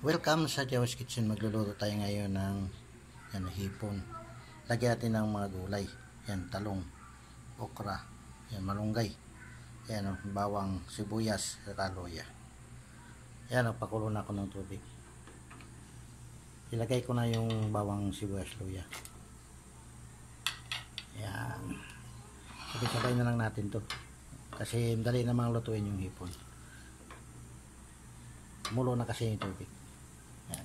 Welcome sa Jawas Kitchen. Magluluto tayo ngayon ng hipon. Lagyan natin ng mga gulay. Yan, talong, okra, yan, malunggay. Yan, bawang, sibuyas, at luya. Yan, pakulo na ako ng tubig. Ilagay ko na yung bawang, sibuyas, luya. Yan. Sabay-sabay na lang natin to. Kasi dali namang lutuin yung hipon. Mulo na kasi yung tubig. Yan.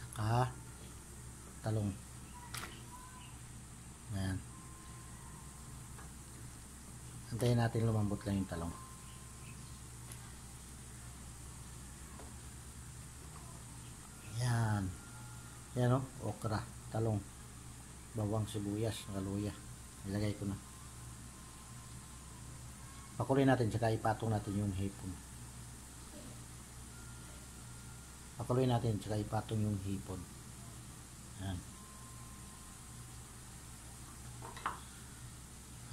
Saka talong. Yan. Antayin natin lumambot lang yung talong. Yan. Yan o, okra, talong, bawang, sibuyas, luya. Ilagay ko na. Pakuloy natin, saka ipatong natin yung hipon. Pakuloy natin, saka ipatong yung hipon. Yan.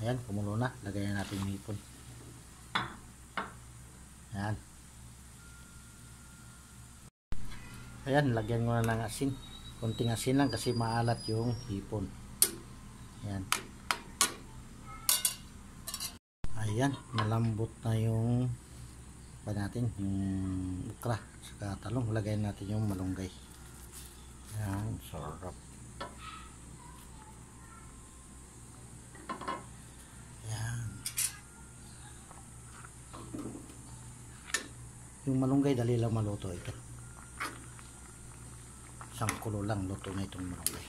Ayan, kumulo na. Lagayan natin yung hipon. Yan. Ayan, lagyan ko na ng asin. Konting asin lang kasi maalat yung hipon. Ayan. Ayan, malambot na yung natin, yung okra saka talong. Lagayan natin yung malunggay. Ayan, sarap. Ayan. Yung malunggay, dali lang maluto ito. Isang kulo lang, luto na itong malunggay.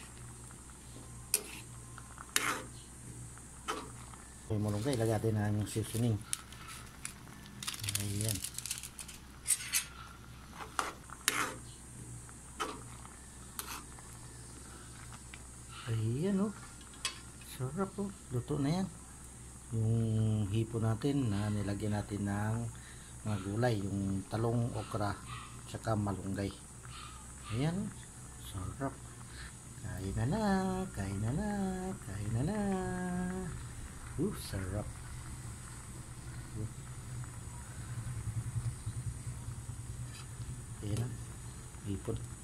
Yung malunggay, lagyan natin na yung seasoning. Ayan. Ayan o. Sarap o. Luto na yan. Yung hipon natin na nilagyan natin ng mga gulay. Yung talong, okra, saka malunggay. Ayan o. Sarap. Kain na na. Kain na na. Kain na na. Sarap. Ayan na. Hipon.